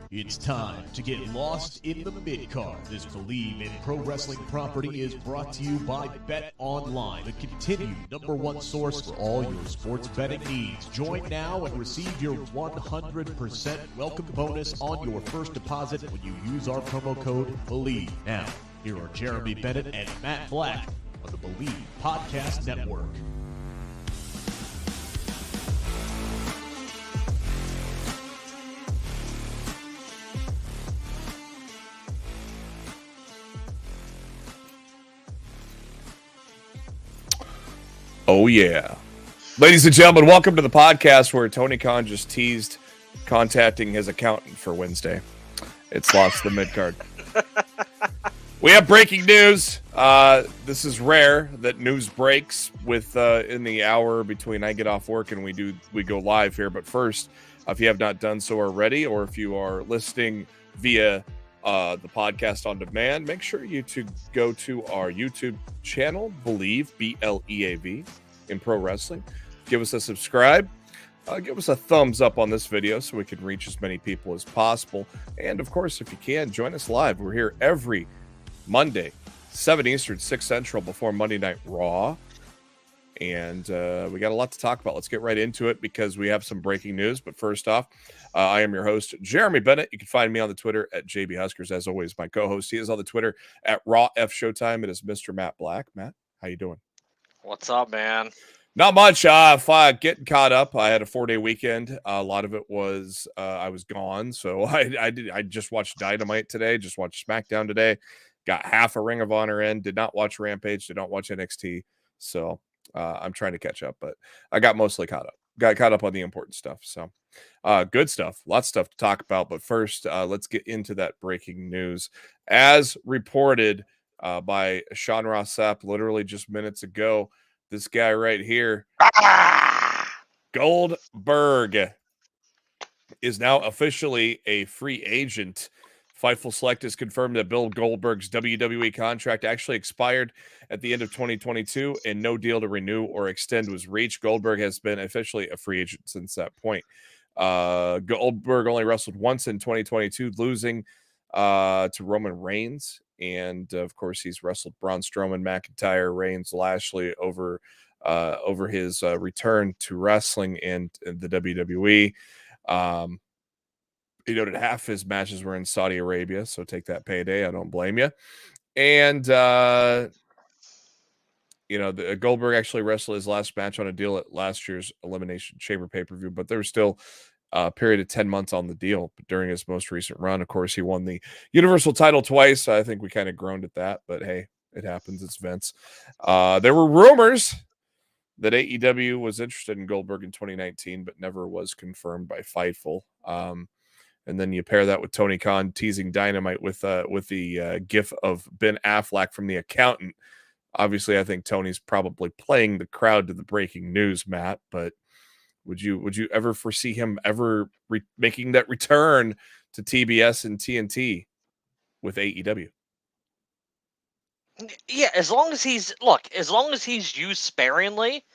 It's time to get lost in the Midcard. This Believe in Pro Wrestling property is brought to you by Bet Online, the continued #1 source for all your sports betting needs. Join now and receive your 100% welcome bonus on your first deposit when you use our promo code BELIEVE. Now, here are Jeremy Bennett and Matt Black on the Believe Podcast Network. Oh, yeah. Ladies and gentlemen, welcome to the podcast where Tony Khan just teased contacting his accountant for Wednesday. It's lost the Midcard. We have breaking news. This is rare that news breaks with in the hour between I get off work and we go live here. But first, if you have not done so already, or if you are listening via the podcast on demand, make sure you go to our YouTube channel, Believe, B-L-E-A-V, in pro wrestling. Give us a subscribe. Give us a thumbs up on this video so we can reach as many people as possible. And of course, if you can, join us live. We're here every Monday, 7 Eastern, 6 Central, before Monday Night Raw. And we got a lot to talk about. Let's get right into it because we have some breaking news. But first off, I am your host, Jeremy Bennett. You can find me on the Twitter at JB Huskers. As always, my co-host, he is on the Twitter at Raw F Showtime. It is Mr. Matt Black. Matt, how you doing? What's up, man? Not much. Getting caught up. I had a 4-day weekend. A lot of it was I was gone, so I just watched Dynamite today. Just watched SmackDown today. Got half a Ring of Honor in. Did not watch Rampage. Did not watch NXT. So I'm trying to catch up, but I got mostly caught up. Got caught up on the important stuff. So good stuff. Lots of stuff to talk about. But first, let's get into that breaking news. As reported by Sean Ross Sapp literally just minutes ago, this guy right here, Goldberg, is now officially a free agent. Fightful Select has confirmed that Bill Goldberg's WWE contract actually expired at the end of 2022 and no deal to renew or extend was reached. Goldberg has been officially a free agent since that point. Goldberg only wrestled once in 2022, losing to Roman Reigns. And of course, he's wrestled Braun Strowman, McIntyre, Reigns, Lashley over his return to wrestling and the WWE. He noted half his matches were in Saudi Arabia, so take that payday. I don't blame you. And Goldberg actually wrestled his last match on a deal at last year's Elimination Chamber pay-per-view, but there was still a period of 10 months on the deal. But during his most recent run, of course, he won the Universal title twice. I think we kind of groaned at that, but hey, it happens. It's Vince. There were rumors that AEW was interested in Goldberg in 2019, but never was confirmed by Fightful. And then you pair that with Tony Khan teasing Dynamite with the gif of Ben Affleck from The Accountant. Obviously, I think Tony's probably playing the crowd to the breaking news, Matt. But would you ever foresee him ever making that return to TBS and TNT with AEW? Yeah, as long as he's used sparingly,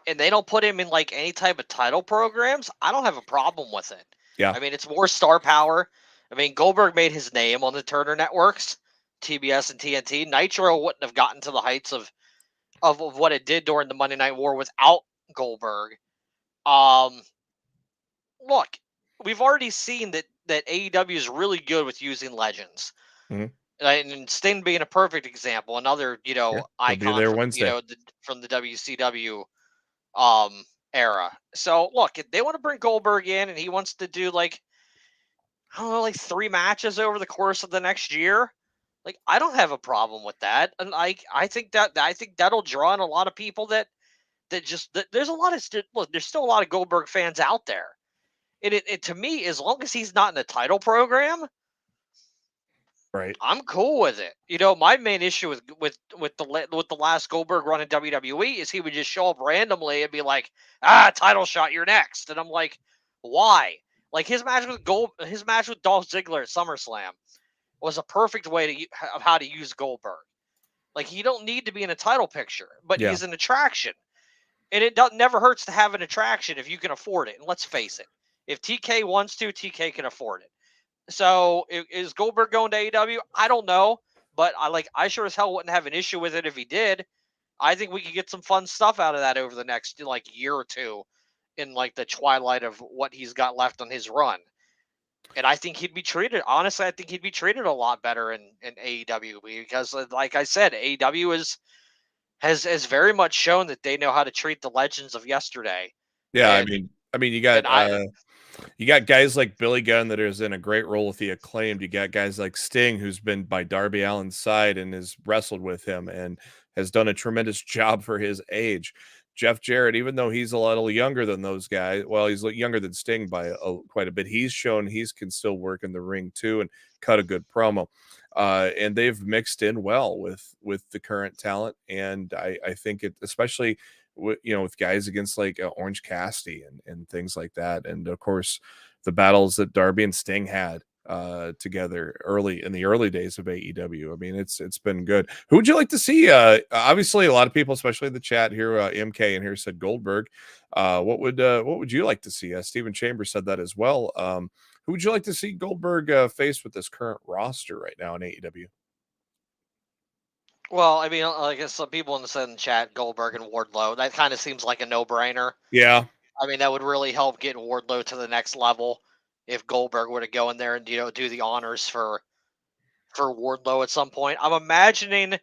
and they don't put him in like any type of title programs, I don't have a problem with it. Yeah. I mean, it's more star power. I mean, Goldberg made his name on the Turner networks, TBS and TNT. Nitro wouldn't have gotten to the heights of what it did during the Monday Night War without Goldberg. Look, we've already seen that AEW is really good with using legends. Mm-hmm. And Sting being a perfect example, another icon from the WCW era. So look, if they want to bring Goldberg in and he wants to do like 3 matches over the course of the next year, like I don't have a problem with that. And I think that'll draw in a lot of people that there's a lot of there's still a lot of Goldberg fans out there. And it to me, as long as he's not in a title program, right, I'm cool with it. My main issue with the last Goldberg run in WWE is he would just show up randomly and be like, title shot, you're next. And I'm like, why? Like his match with Dolph Ziggler at SummerSlam was a perfect way of how to use Goldberg. Like you don't need to be in a title picture, but he's an attraction. And it never hurts to have an attraction if you can afford it. And let's face it, if TK wants to, TK can afford it. So is Goldberg going to AEW? I don't know, but I sure as hell wouldn't have an issue with it if he did. I think we could get some fun stuff out of that over the next year or two, in the twilight of what he's got left on his run. And I think he'd be treated. Honestly, I think he'd be treated a lot better in AEW because, like I said, AEW has very much shown that they know how to treat the legends of yesterday. Yeah, and, I mean, you got guys like Billy Gunn that is in a great role with the Acclaimed. You got guys like Sting, who's been by Darby Allin's side and has wrestled with him and has done a tremendous job for his age. Jeff Jarrett, even though he's a little younger than those guys, well, he's younger than Sting by quite a bit. He's shown he can still work in the ring too and cut a good promo. And they've mixed in well with the current talent, and I think it, especially with guys against like Orange Cassidy and things like that, and of course the battles that Darby and Sting had together in the early days of AEW. I mean, it's been good. Who would you like to see? Obviously, a lot of people, especially in the chat here, MK in here said Goldberg. What would you like to see? Stephen Chambers said that as well. Who would you like to see Goldberg face with this current roster right now in AEW? Well, I mean, I guess some people in the chat, Goldberg and Wardlow, that kind of seems like a no-brainer. Yeah. I mean, that would really help get Wardlow to the next level if Goldberg were to go in there and do the honors for Wardlow at some point. I'm imagining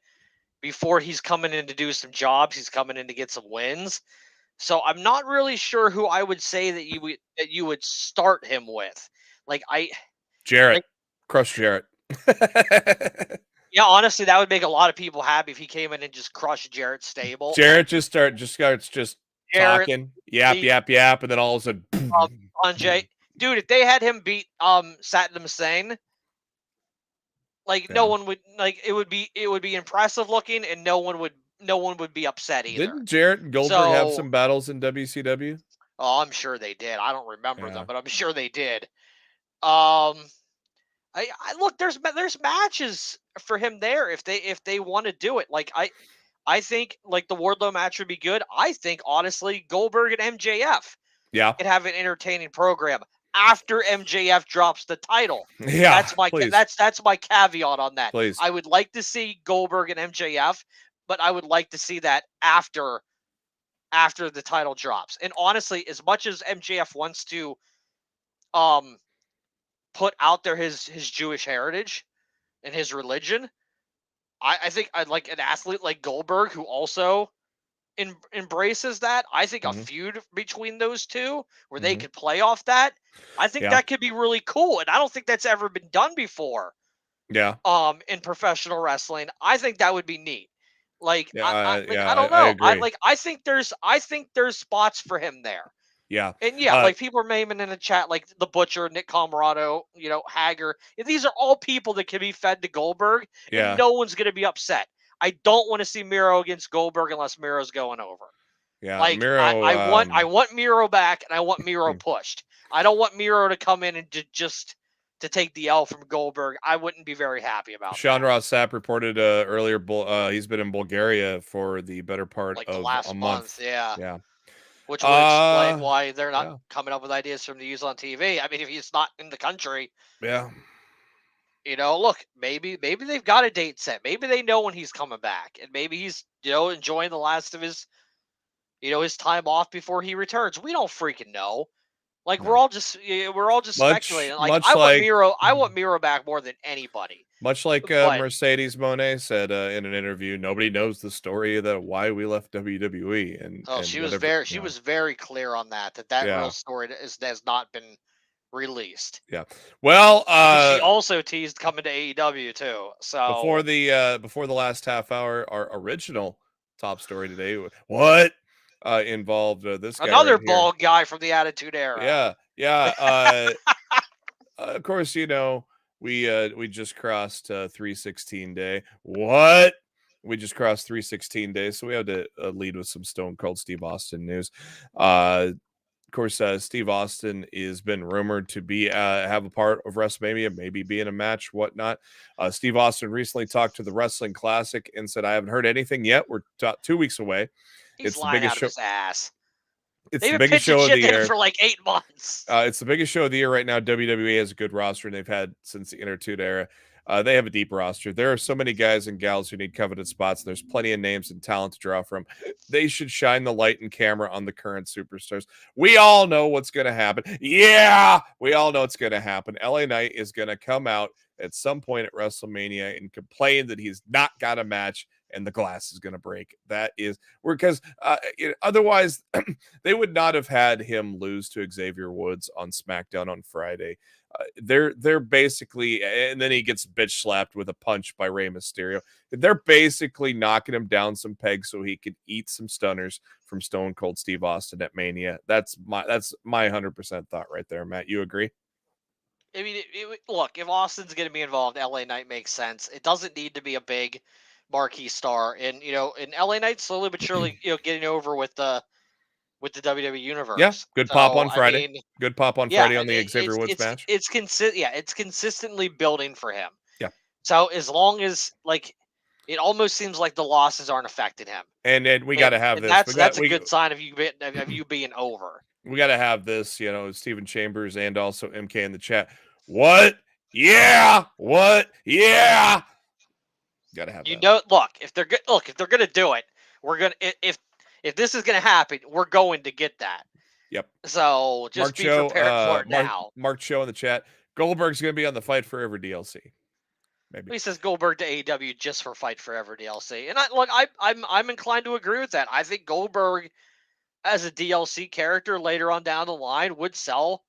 before he's coming in to do some jobs, he's coming in to get some wins. So I'm not really sure who I would say that you would start him with. Jarrett, Crush Jarrett. Yeah, honestly, that would make a lot of people happy if he came in and just crushed Jarrett's stable. Jarrett just starts talking, yap, and then all of a sudden, Sanjay, dude, if they had him beat Satnam Singh, no one would it would be impressive looking, and no one would be upset either. Didn't Jarrett and Goldberg have some battles in WCW? Oh, I'm sure they did. I don't remember them, but I'm sure they did. I look, there's matches for him there if they want to do it. I think the Wardlow match would be good. I think honestly Goldberg and MJF could have an entertaining program after MJF drops the title. Yeah, that's my caveat on that. Please. I would like to see Goldberg and MJF, but I would like to see that after the title drops. And honestly, as much as MJF wants to put out there his Jewish heritage and his religion, I think I'd like an athlete like Goldberg who also embraces that. I think a feud between those two where they could play off that, I think that could be really cool, and I don't think that's ever been done before. Yeah. In professional wrestling, I think that would be neat. I don't know. I think there's spots for him there. Yeah. And people are naming in the chat like the Butcher, Nick Comoroto, Hager. These are all people that can be fed to Goldberg, and no one's going to be upset. I don't want to see Miro against Goldberg unless Miro's going over. Yeah, Miro. I want Miro back, and I want Miro pushed. I don't want Miro to come in and to take the L from Goldberg. I wouldn't be very happy about Sean Ross Sapp reported earlier he's been in Bulgaria for the better part of the last a month. Yeah. Which would explain why they're not coming up with ideas for him to use on TV. I mean, if he's not in the country. Yeah. Look, maybe they've got a date set. Maybe they know when he's coming back. And maybe he's, enjoying the last of his, his time off before he returns. We don't freaking know. We're all just speculating. I want Miro back more than anybody. Much like Mercedes Moné said in an interview, nobody knows the story of why we left WWE. And she was very clear on that real story has not been released. Yeah. Well, she also teased coming to AEW too. So before the last half hour, our original top story today, involved this guy another bald guy from the Attitude Era. Yeah. Of course, we just crossed 316 day. What? We just crossed 316 days, so we had to lead with some Stone Cold Steve Austin news. Of course, Steve Austin has been rumored to be have a part of WrestleMania, maybe be in a match, whatnot. Steve Austin recently talked to the Wrestling Classic and said, "I haven't heard anything yet. We're 2 weeks away. He's lying out of his ass. It's the biggest show of the year for like 8 months. It's the biggest show of the year right now. WWE has a good roster, and they've had since the Attitude Era. They have a deep roster. There are so many guys and gals who need coveted spots. There's plenty of names and talent to draw from. They should shine the light and camera on the current superstars. We all know what's going to happen. Yeah, we all know what's going to happen. LA Knight is going to come out at some point at WrestleMania and complain that he's not got a match and the glass is going to break. That is because otherwise they would not have had him lose to Xavier Woods on SmackDown on Friday. They're basically, and then he gets bitch slapped with a punch by Rey Mysterio. They're basically knocking him down some pegs so he could eat some stunners from Stone Cold Steve Austin at Mania. That's my 100% thought right there, Matt. You agree? I mean, look, if Austin's going to be involved, LA Knight makes sense. It doesn't need to be a big marquee star, and and LA Knight slowly but surely, getting over with the WWE universe. Yeah, good pop on Friday. Good pop on Friday on the Xavier Woods match. It's consistently building for him. Yeah. So as long as it almost seems like the losses aren't affecting him, and we got to have this. That's a good sign of you being over. We got to have this, Stephen Chambers and also MK in the chat. What? Yeah. What? Yeah. Got to have that. Look, if they're going to do it, we're going to if this is going to happen, we're going to get that. Yep. So just be prepared for it now. Mark Show in the chat. Goldberg's going to be on the Fight Forever DLC. Maybe he says Goldberg to AEW just for Fight Forever DLC, and I'm inclined to agree with that. I think Goldberg as a DLC character later on down the line would sell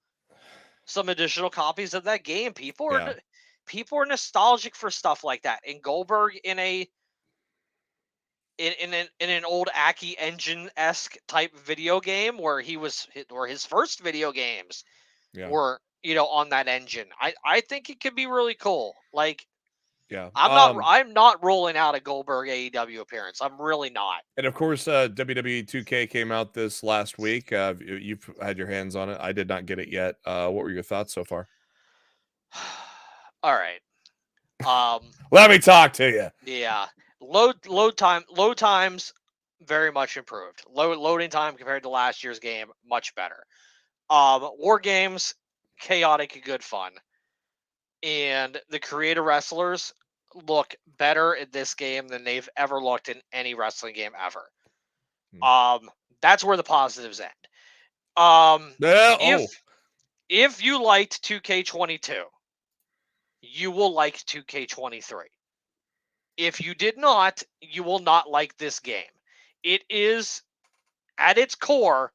some additional copies of that game. People are nostalgic for stuff like that, and Goldberg in an old Aki Engine-esque type video game where his first video games were on that engine. I think it could be really cool. I'm not rolling out a Goldberg AEW appearance. I'm really not. And of course, WWE 2K came out this last week. You've had your hands on it. I did not get it yet. What were your thoughts so far? All right. Let me talk to you. Yeah. Load times very much improved. Loading time compared to last year's game, much better. War games, chaotic and good fun. And the creator wrestlers look better in this game than they've ever looked in any wrestling game ever. That's where the positives end. If you liked 2K22, you will like 2K23. If you did not, you will not like this game. It is, at its core,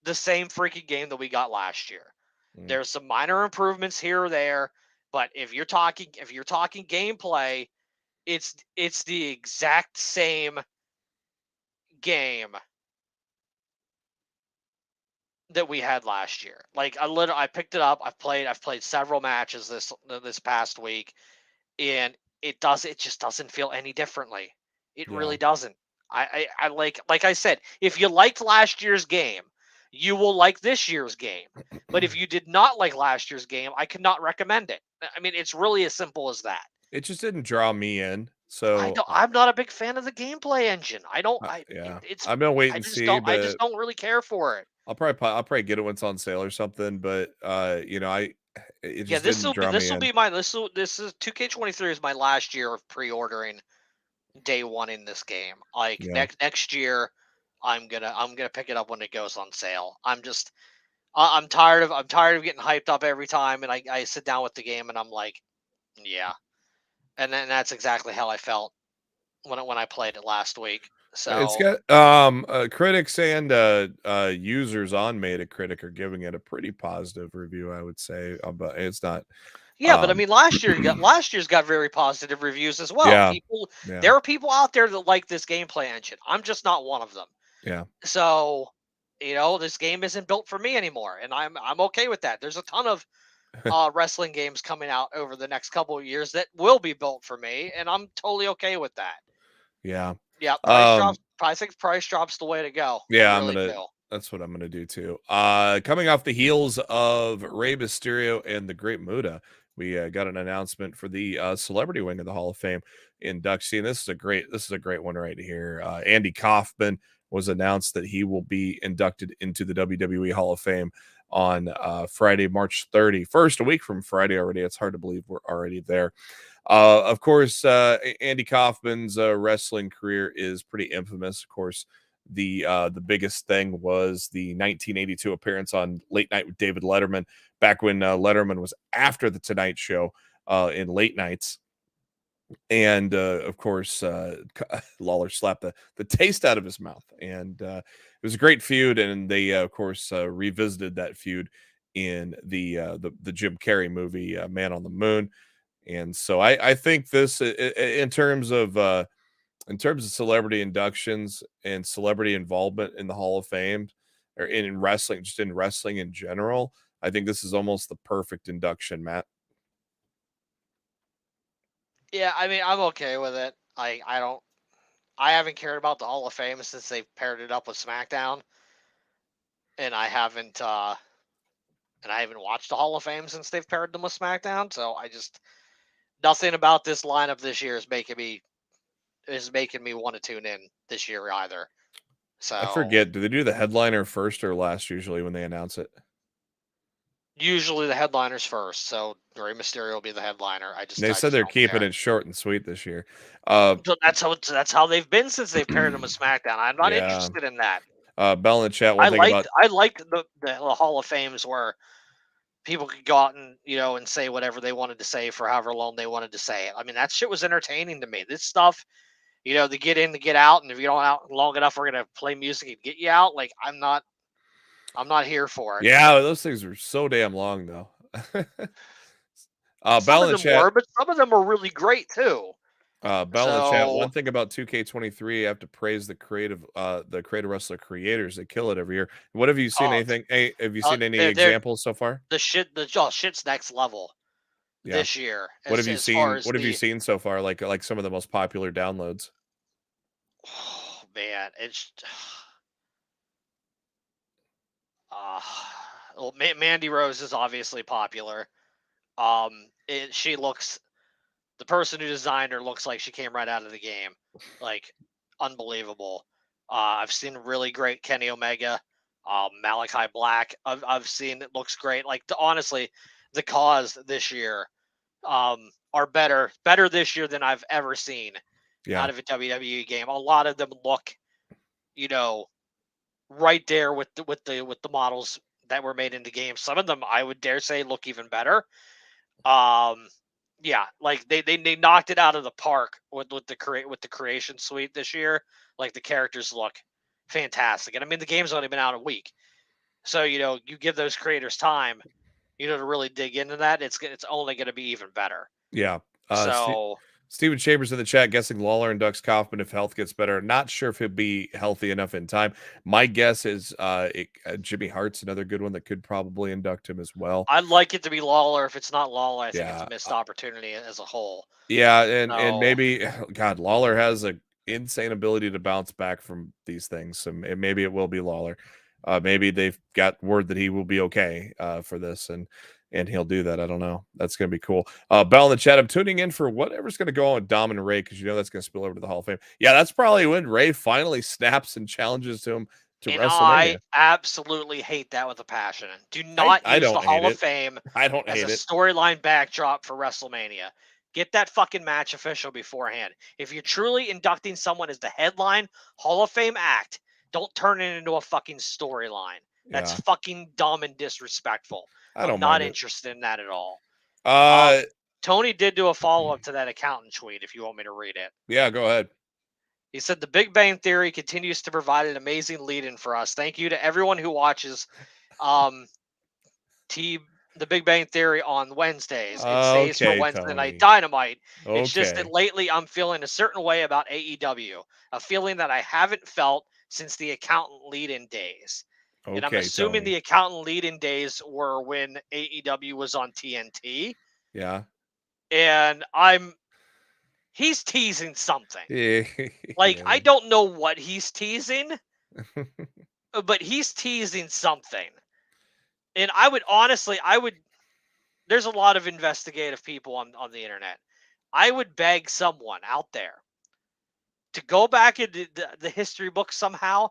the same freaking game that we got last year. There's some minor improvements here or there, but if you're talking gameplay, it's the exact same game that we had last year. I picked it up. I've played several matches this past week, and it just doesn't feel any differently. It really doesn't. I like I said, if you liked last year's game, you will like this year's game. But if you did not like last year's game, I could not recommend it. I mean, it's really as simple as that. It just didn't draw me in. So I'm not a big fan of the gameplay engine. I've been waiting to see. I just don't really care for it. I'll probably get it when it's on sale or something. But this is 2K23 is my last year of pre-ordering day one in this game. Next year, I'm gonna pick it up when it goes on sale. I'm tired of getting hyped up every time, and I sit down with the game and I'm like, yeah, and then that's exactly how I felt when I played it last week. So it's got critics and users on Metacritic are giving it a pretty positive review, I would say, but it's not. Yeah, but I mean, last year's got very positive reviews as well. Yeah. There are people out there that like this gameplay engine. I'm just not one of them. Yeah. So, this game isn't built for me anymore, and I'm okay with that. There's a ton of wrestling games coming out over the next couple of years that will be built for me, and I'm totally okay with that. Yeah. Yeah. I think price drops the way to go. Yeah, that's what I'm gonna do too. Coming off the heels of Rey Mysterio and the Great Muta, we got an announcement for the celebrity wing of the Hall of Fame induction. This is a great one right here. Andy Kaufman was announced that he will be inducted into the WWE Hall of Fame on Friday, March 31st, a week from Friday already. It's hard to believe we're already there. Of course, Andy Kaufman's wrestling career is pretty infamous. Of course, the biggest thing was the 1982 appearance on Late Night with David Letterman, back when Letterman was after the Tonight Show in late nights. And of course, Lawler slapped the taste out of his mouth, and it was a great feud. And they, of course, revisited that feud in the Jim Carrey movie, Man on the Moon. And so I think this, in terms of celebrity inductions and celebrity involvement in the Hall of Fame, or in wrestling, just in wrestling in general, I think this is almost the perfect induction, Matt. Yeah, I mean, I'm okay with it. I haven't cared about the Hall of Fame since they've paired it up with SmackDown, and I haven't watched the Hall of Fame since they've paired them with SmackDown. So nothing about this lineup this year is making me want to tune in this year either. So I forget, do they do the headliner first or last usually when they announce it? Usually the headliner's first, so Rey Mysterio will be the headliner. They said they're keeping it short and sweet this year. So that's how they've been since they've paired them with SmackDown. I'm not interested in that. Bell in the chat. I like the Hall of Fames where people could go out and and say whatever they wanted to say for however long they wanted to say it. I mean, that shit was entertaining to me. This stuff, the get in, the get out, and if you don't out long enough, we're gonna play music and get you out. Like I'm not here for it. Yeah, those things were so damn long though. Bell in the chat, but some of them are really great too. Bell in the chat. One thing about 2K23, I have to praise the creative wrestler creators. They kill it every year. What have you seen? Anything? Hey, have you seen any examples so far? The shit's next level this year. What have you seen? What have you seen so far? Like some of the most popular downloads. Oh man, it's well, Mandy Rose is obviously popular. She looks. The person who designed her looks like she came right out of the game. Like, unbelievable. I've seen really great Kenny Omega, Malachi Black. I've seen it looks great. Like, honestly, the Cause this year are better this year than I've ever seen out of a WWE game. A lot of them look, right there with the models that were made in the game. Some of them, I would dare say, look even better. Yeah, like they knocked it out of the park with the creation suite this year. Like the characters look fantastic, and I mean the game's only been out a week, so you give those creators time, to really dig into that. It's only going to be even better. Yeah. So Steven Chambers in the chat guessing Lawler inducts Kaufman if health gets better. Not sure if he'll be healthy enough in time. My guess is Jimmy Hart's another good one that could probably induct him as well. I'd like it to be Lawler. If it's not Lawler, I think it's a missed opportunity as a whole. Yeah, and maybe Lawler has an insane ability to bounce back from these things. So maybe it will be Lawler. Maybe they've got word that he will be okay for this, and he'll do that. I don't know. That's going to be cool. Bell in the chat. I'm tuning in for whatever's going to go on with Dom and Ray, because that's going to spill over to the Hall of Fame. Yeah, that's probably when Ray finally snaps and challenges him to WrestleMania. I absolutely hate that with a passion. Do not use the Hall of Fame as a storyline backdrop for WrestleMania. Get that fucking match official beforehand. If you're truly inducting someone as the headline Hall of Fame act, don't turn it into a fucking storyline. That's fucking dumb and disrespectful. I'm not interested in that at all. Tony did do a follow-up to that accountant tweet, if you want me to read it. Yeah, go ahead. He said, "The Big Bang Theory continues to provide an amazing lead-in for us. Thank you to everyone who watches The Big Bang Theory on Wednesdays. It stays for Wednesday Night Dynamite. It's just that lately I'm feeling a certain way about AEW, a feeling that I haven't felt since the accountant lead-in days. And I'm assuming the accountant lead-in days were when AEW was on TNT. Yeah. And he's teasing something. Like, I don't know what he's teasing, but he's teasing something. And there's a lot of investigative people on the internet. I would beg someone out there to go back into the history book somehow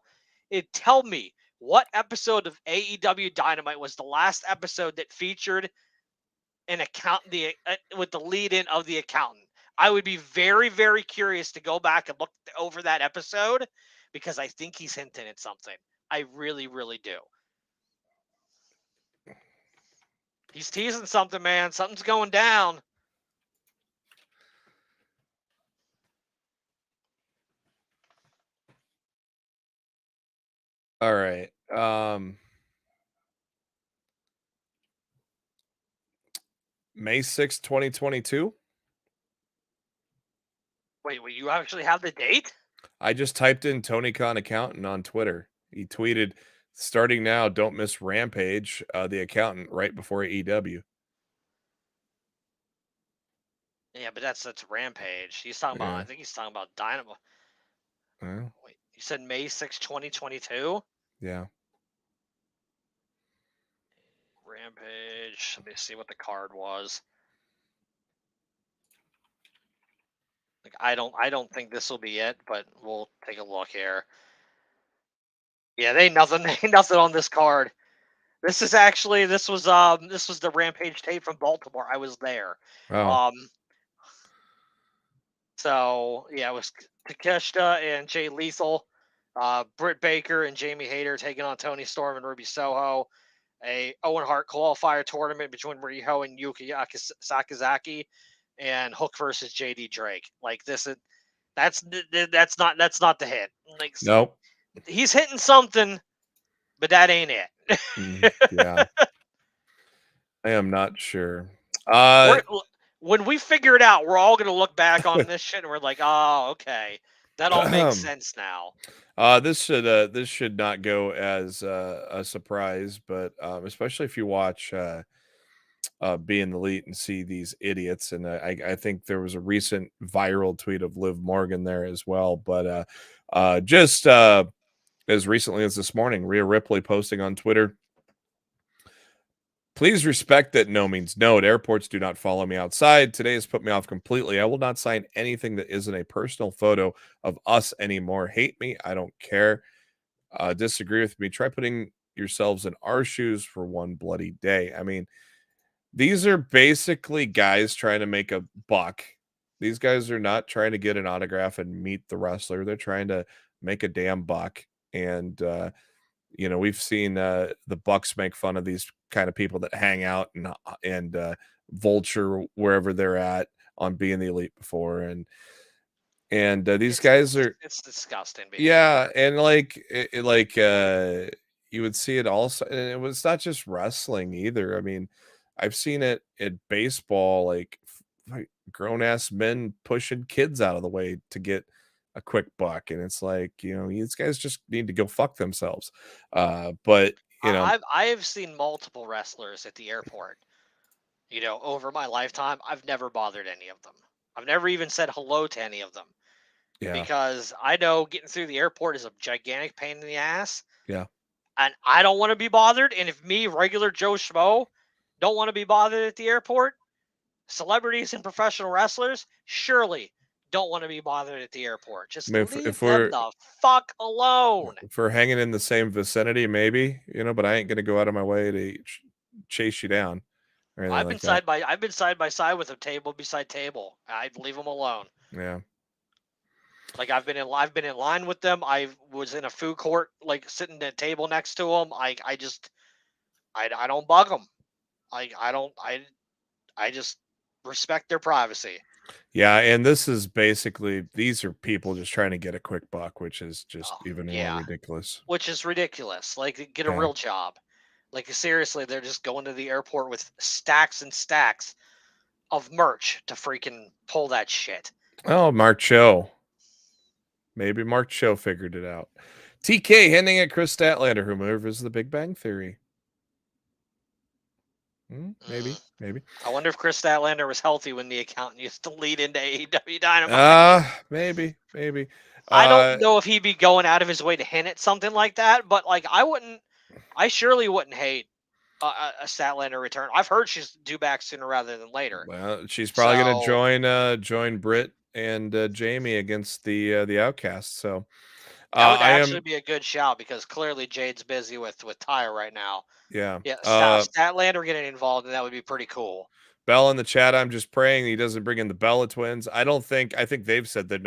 and tell me what episode of AEW Dynamite was the last episode that featured an accountant with the lead-in of the accountant. I would be very, very curious to go back and look over that episode because I think he's hinting at something. I really, really do. He's teasing something, man. Something's going down. All right. May 6th, 2022. Wait, you actually have the date? I just typed in Tony Khan accountant on Twitter. He tweeted, starting now, don't miss Rampage, the accountant, right before AEW. Yeah, but that's Rampage. He's talking about, I think he's talking about Dynamo. Wait, you said May 6, 2022? Yeah. Rampage. Let me see what the card was. Like I don't think this will be it, but we'll take a look here. Yeah, they ain't nothing on this card. This was the Rampage tape from Baltimore. I was there. Oh. So yeah, it was Takeshita and Jay Lethal, Britt Baker and Jamie Hayter taking on Tony Storm and Ruby Soho. A Owen Hart qualifier tournament between Riho and Yuki Sakazaki, and Hook versus JD Drake. Like that's not the hit. Like nope. He's hitting something, but that ain't it. Yeah. I am not sure. When we figure it out, we're all gonna look back on this shit and we're like, oh, okay. That all makes sense now. This should not go as a surprise, but especially if you watch Be in the Elite and see these idiots, and I think there was a recent viral tweet of Liv Morgan there as well. But just as recently as this morning, Rhea Ripley posting on Twitter, please respect that no means no. At airports, do not follow me outside. Today has put me off completely. I will not sign anything that isn't a personal photo of us anymore. Hate me. I don't care. Disagree with me. Try putting yourselves in our shoes for one bloody day. I mean, these are basically guys trying to make a buck. These guys are not trying to get an autograph and meet the wrestler. They're trying to make a damn buck. And, we've seen the Bucks make fun of these kind of people that hang out and vulture wherever they're at on Being the Elite before. And these guys are, it's disgusting. Yeah. And you would see it also. And it was not just wrestling either. I mean, I've seen it at baseball, like grown ass men pushing kids out of the way to get a quick buck, and it's like, these guys just need to go fuck themselves. But I've seen multiple wrestlers at the airport. Over my lifetime, I've never bothered any of them. I've never even said hello to any of them. Yeah. Because I know getting through the airport is a gigantic pain in the ass. Yeah. And I don't want to be bothered. And if me, regular Joe Schmo, don't want to be bothered at the airport, celebrities and professional wrestlers surely don't want to be bothered at the airport. Just leave them the fuck alone. If we're hanging in the same vicinity, maybe, but I ain't gonna go out of my way to chase you down. I've been side by side with them, table beside table. I'd leave them alone. Yeah. Like I've been in line with them. I was in a food court, like sitting at a table next to them. I don't bug them. I just respect their privacy. Yeah, and this is basically, these are people just trying to get a quick buck, which is just even more ridiculous. Which is ridiculous. Like, get a real job. Like, seriously, they're just going to the airport with stacks and stacks of merch to freaking pull that shit. Oh, Mark Cho. Maybe Mark Cho figured it out. TK hinting at Chris Statlander, who remembers the Big Bang Theory. Maybe. I wonder if Chris Statlander was healthy when the accountant used to lead into AEW Dynamite. Maybe. I don't know if he'd be going out of his way to hint at something like that, but like I surely wouldn't hate a Statlander return. I've heard she's due back sooner rather than later. Well, she's probably going to join Britt and Jamie against the Outcasts. So that would actually be a good shout because clearly Jade's busy with Tyre right now. Yeah. Statlander getting involved, and that would be pretty cool. Bell in the chat. I'm just praying he doesn't bring in the Bella twins. I think they've said they're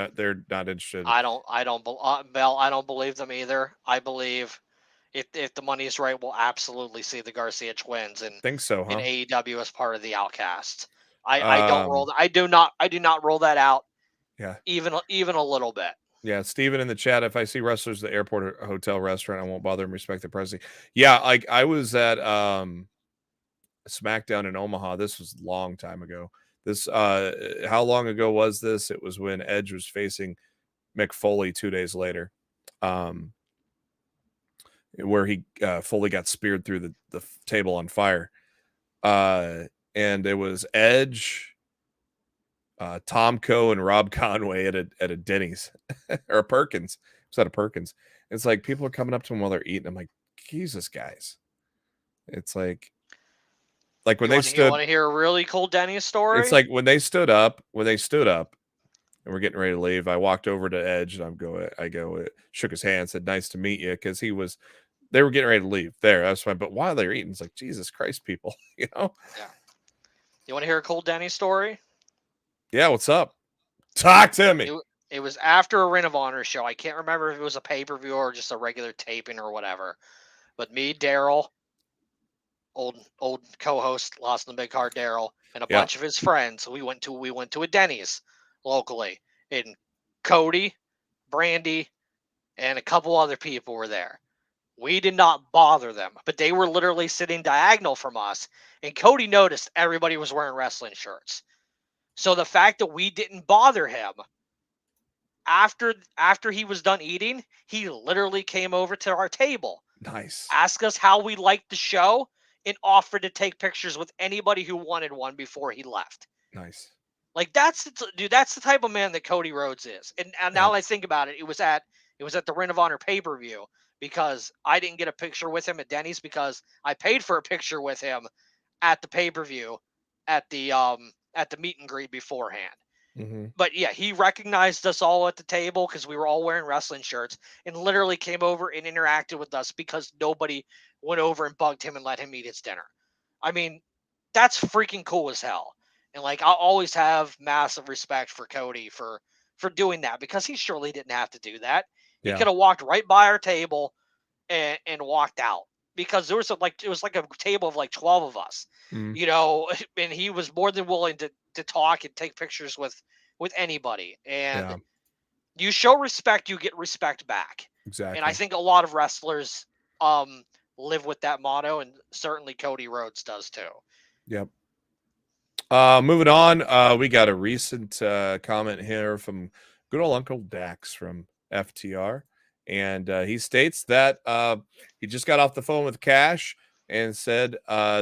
not interested. Bell, I don't believe them either. I believe if the money is right, we'll absolutely see the Garcia twins and think so, huh? in AEW as part of the Outcasts. I do not rule that out. Yeah. Even a little bit. Yeah, Steven in the chat. If I see wrestlers at the airport or hotel restaurant, I won't bother them. Respect the privacy. Yeah, like I was at SmackDown in Omaha. This was a long time ago. This how long ago was this? It was when Edge was facing Mick Foley 2 days later, where he Foley got speared through the table on fire, and it was Edge, Tomko, and Rob Conway at a Denny's or a Perkins. It was at a Perkins. It's like people are coming up to him while they're eating. I'm like, Jesus, guys. It's like when they stood. You want to hear a really cool Denny's story? It's like when they stood up, and we're getting ready to leave. I walked over to Edge and I shook his hand, said, "Nice to meet you," because they were getting ready to leave. That's fine. But while they're eating, it's like, Jesus Christ, people, you know? Yeah. You want to hear a cool Denny's story? Yeah. What's up? Talk to me. It was after a Ring of Honor show. I can't remember if it was a pay-per-view or just a regular taping or whatever. But me, Daryl, old co-host, Lost in the Midcard Daryl, and a bunch of his friends, we went to a Denny's locally. And Cody, Brandy, and a couple other people were there. We did not bother them, but they were literally sitting diagonal from us. And Cody noticed everybody was wearing wrestling shirts. So the fact that we didn't bother him, after he was done eating, he literally came over to our table. Nice. Asked us how we liked the show and offered to take pictures with anybody who wanted one before he left. Nice. Like that's the type of man that Cody Rhodes is. And now that I think about it, it was at the Ring of Honor pay-per-view because I didn't get a picture with him at Denny's because I paid for a picture with him at the pay-per-view at the meet and greet beforehand. Mm-hmm. But yeah, he recognized us all at the table because we were all wearing wrestling shirts and literally came over and interacted with us because nobody went over and bugged him and let him eat his dinner. I mean, that's freaking cool as hell. And like, I'll always have massive respect for Cody for doing that because he surely didn't have to do that. He could have walked right by our table and walked out because it was like a table of like 12 of us, you know, and he was more than willing to talk and take pictures with anybody. And you show respect, you get respect back. Exactly. And I think a lot of wrestlers live with that motto, and certainly Cody Rhodes does too. Yep. Moving on, we got a recent comment here from good old Uncle Dax from FTR. And he states that he just got off the phone with Cash and said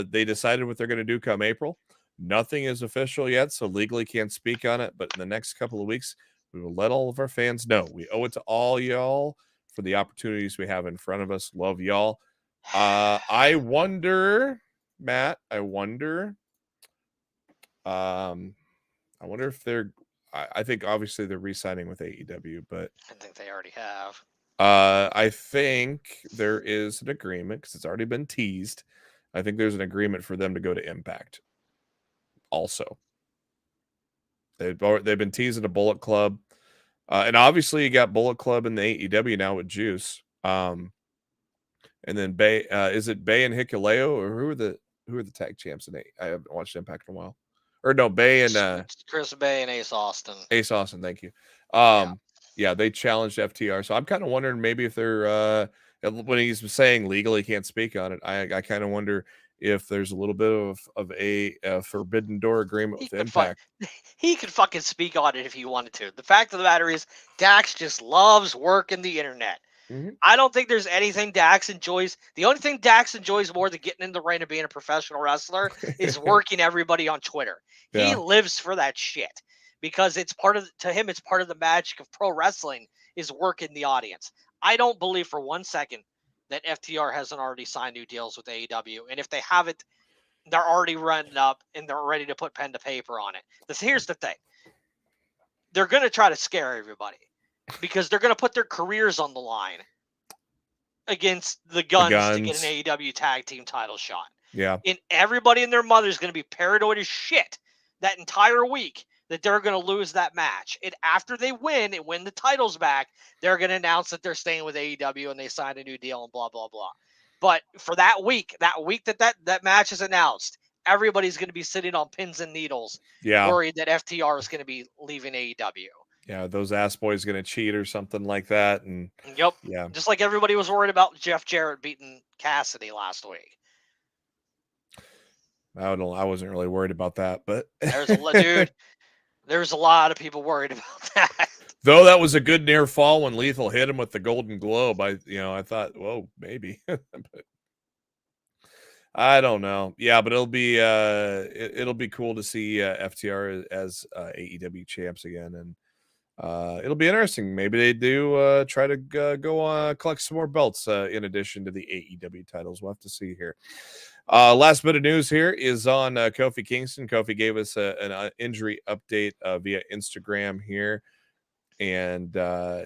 they decided what they're going to do come April. Nothing is official yet, so legally can't speak on it. But in the next couple of weeks, we will let all of our fans know. We owe it to all y'all for the opportunities we have in front of us. Love y'all. I wonder, Matt, I wonder if they're I think obviously they're re-signing with AEW, but I think they already have. I think there is an agreement because it's already been teased. I think there's an agreement for them to go to Impact. Also, they've been teasing a Bullet Club, and obviously you got Bullet Club in the AEW now with Juice. And then Bay, is it Bay and Hikuleo, or who are the tag champs in I haven't watched Impact in a while. Or no, Bay and Chris Bay and Ace Austin. Ace Austin, thank you. Yeah, they challenged FTR, so I'm kind of wondering maybe if they're when he's saying legally can't speak on it. I kind of wonder if there's a little bit of a forbidden door agreement with Impact. He could fucking speak on it if he wanted to. The fact of the matter is, Dax just loves working the internet. Mm-hmm. I don't think there's anything Dax enjoys. The only thing Dax enjoys more than getting in the ring and being a professional wrestler is working everybody on Twitter. Yeah. He lives for that shit because it's part of the magic of pro wrestling is working the audience. I don't believe for 1 second that FTR hasn't already signed new deals with AEW. And if they haven't, they're already running up and they're ready to put pen to paper on it. Here's the thing. they're going to try to scare everybody because they're going to put their careers on the line against the guns to get an AEW tag team title shot. Yeah. And everybody and their mother is going to be paranoid as shit that entire week that they're going to lose that match. And after they win and win the titles back, they're going to announce that they're staying with AEW and they signed a new deal and blah, blah, blah. But for that week that match is announced, everybody's going to be sitting on pins and needles, worried that FTR is going to be leaving AEW. Yeah, those ass boys going to cheat or something like that. And yep. Yeah. Just like everybody was worried about Jeff Jarrett beating Cassidy last week. I wasn't really worried about that, but there's a lot of people worried about that. Though that was a good near fall when Lethal hit him with the Golden Globe. I thought, whoa, maybe. But I don't know. Yeah, but it'll be cool to see FTR as AEW champs again, and it'll be interesting. Maybe they do try to go collect some more belts in addition to the AEW titles. We'll have to see here. Last bit of news here is on Kofi Kingston. Kofi gave us an injury update via Instagram here, and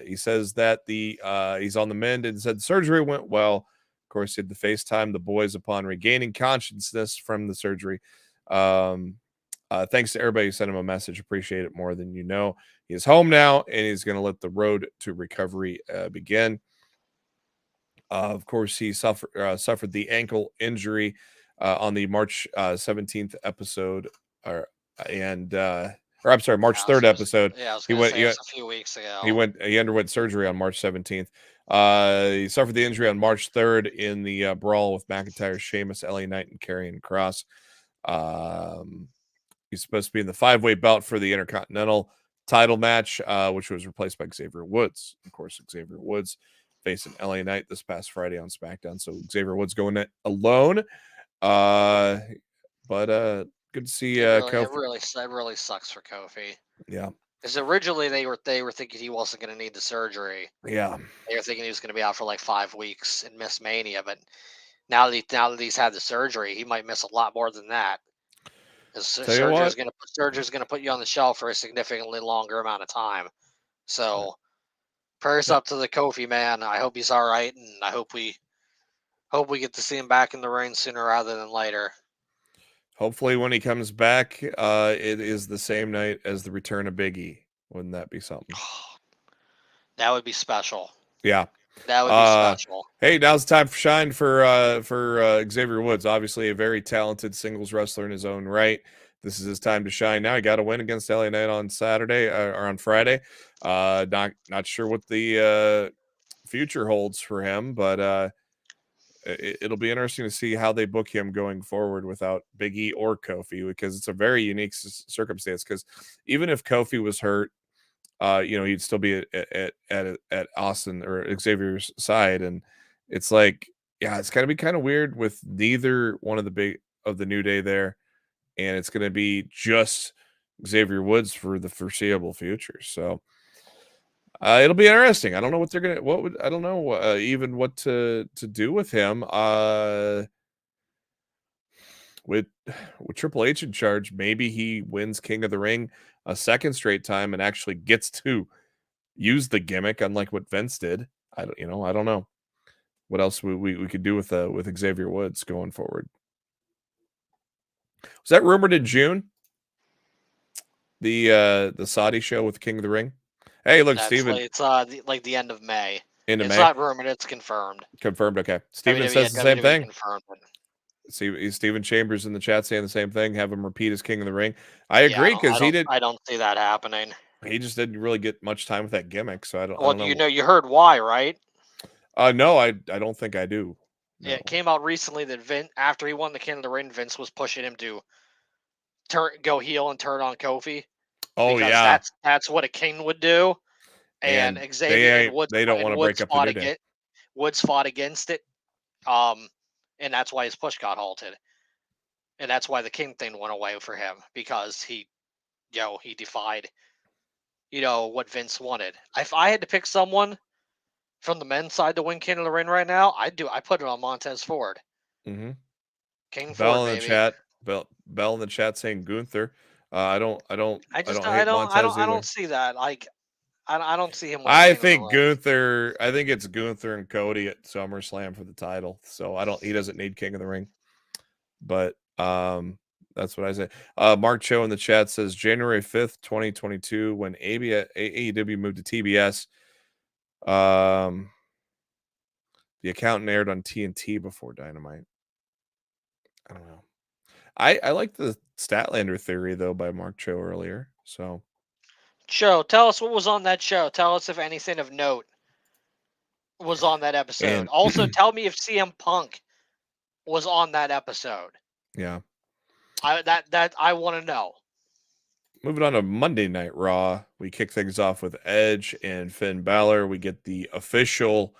he says that he's on the mend and said surgery went well. Of course, he had to FaceTime the boys upon regaining consciousness from the surgery. Thanks to everybody who sent him a message. Appreciate it more than you know. He is home now, and he's going to let the road to recovery begin. Of course, he suffered the ankle injury on the March 17th episode, March 3rd episode. Yeah, I was going to say a few weeks ago. He underwent surgery on March 17th. He suffered the injury on March 3rd in the brawl with McIntyre, Sheamus, LA Knight, and Karrion Kross. He's supposed to be in the 5-way bout for the Intercontinental title match, which was replaced by Xavier Woods. Of course, Xavier Woods facing LA Knight this past Friday on SmackDown. So Xavier Woods going it alone. But good to see Kofi. It really sucks for Kofi. Yeah. Because originally they were thinking he wasn't going to need the surgery. Yeah. They were thinking he was going to be out for like 5 weeks and miss Mania, but now that he's had the surgery, he might miss a lot more than that. Because surgery is going to put you on the shelf for a significantly longer amount of time. So prayers up to the Kofi man. I hope he's all right, and I hope we get to see him back in the ring sooner rather than later. Hopefully when he comes back, it is the same night as the return of Big E. Wouldn't that be something? That would be special. Yeah. That would be special. Hey, now's the time for shine for Xavier Woods. Obviously a very talented singles wrestler in his own right. This is his time to shine now. He got a win against LA Knight on Saturday or on Friday. Not sure what the future holds for him, but it'll be interesting to see how they book him going forward without Big E or Kofi, because it's a very unique circumstance. Because even if Kofi was hurt, he'd still be at Austin or Xavier's side, and it's like, yeah, it's gonna be kind of weird with neither one of the New Day there, and it's gonna be just Xavier Woods for the foreseeable future. So it'll be interesting. I don't know what they're gonna. I don't know even what to do with him. With Triple H in charge, maybe he wins King of the Ring a second straight time and actually gets to use the gimmick, unlike what Vince did. I don't know what else we could do with Xavier Woods going forward. Was that rumored in June? The Saudi show with King of the Ring. Hey, look, Steven. It's like the end of May. It's not rumored, it's confirmed. Confirmed, okay. Steven says the same thing. See, Steven Chambers in the chat saying the same thing. Have him repeat as King of the Ring. I agree, because he did. I don't see that happening. He just didn't really get much time with that gimmick, so I don't. Well, I don't know. You heard why, right? No, I don't think I do. No. Yeah, it came out recently that Vince, after he won the King of the Ring, Vince was pushing him to go heel and turn on Kofi. Oh yeah, that's what a king would do. And Xavier Woods, they don't want to break up the New Day. Woods fought against it. And that's why his push got halted. And that's why the King thing went away for him, because he defied, what Vince wanted. If I had to pick someone from the men's side to win King of the Ring right now, I put it on Montez Ford. Mm-hmm. King Bell Ford, in the chat. Bell in the chat saying Gunther. I don't hate Montez either. I don't see that. Like, I don't see him winning. I think Gunther. I think it's Gunther and Cody at SummerSlam for the title. So he doesn't need King of the Ring. But that's what I say. Mark Cho in the chat says January 5th, 2022, when AEW moved to TBS. The accountant aired on TNT before Dynamite. I don't know. I like the Statlander theory though by Mark Cho earlier. So Cho, tell us what was on that show. Tell us if anything of note was on that episode. And also tell me if CM Punk was on that episode. Yeah. I want to know. Moving on to Monday Night Raw, we kick things off with Edge and Finn Balor. We get the official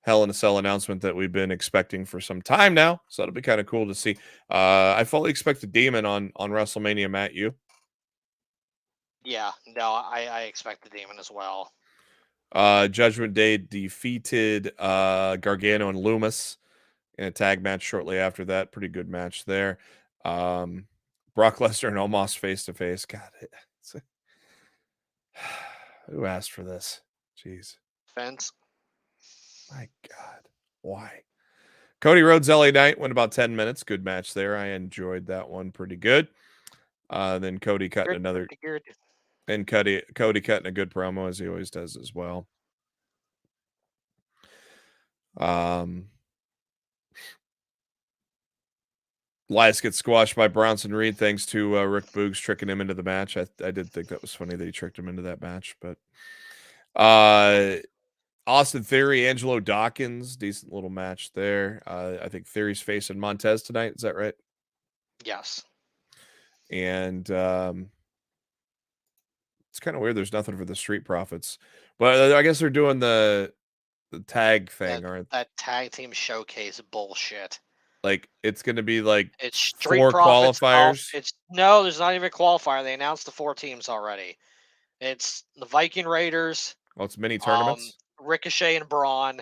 Hell in a Cell announcement that we've been expecting for some time now. So it'll be kind of cool to see. I fully expect the Demon on WrestleMania, Matt. You? Yeah, no, I expect the Demon as well. Judgment Day defeated Gargano and Loomis in a tag match shortly after that. Pretty good match there. Brock Lesnar and Omos face-to-face. God, who asked for this? Jeez. Vince. My God. Why? Cody Rhodes, LA Knight went about 10 minutes. Good match there. I enjoyed that one pretty good. Then Cody cutting another. And Cody cutting a good promo as he always does as well. Elias gets squashed by Bronson Reed thanks to Rick Boogs tricking him into the match. I did think that was funny that he tricked him into that match. But Austin Theory, Angelo Dawkins, decent little match there. I think Theory's facing Montez tonight. Is that right? Yes. And it's kind of weird. There's nothing for the Street Profits. But I guess they're doing the tag thing. That tag team showcase bullshit. Like, it's going to be like it's Street 4 qualifiers. No, there's not even a qualifier. They announced the 4 teams already. It's the Viking Raiders. Well, it's mini tournaments. Ricochet and Braun,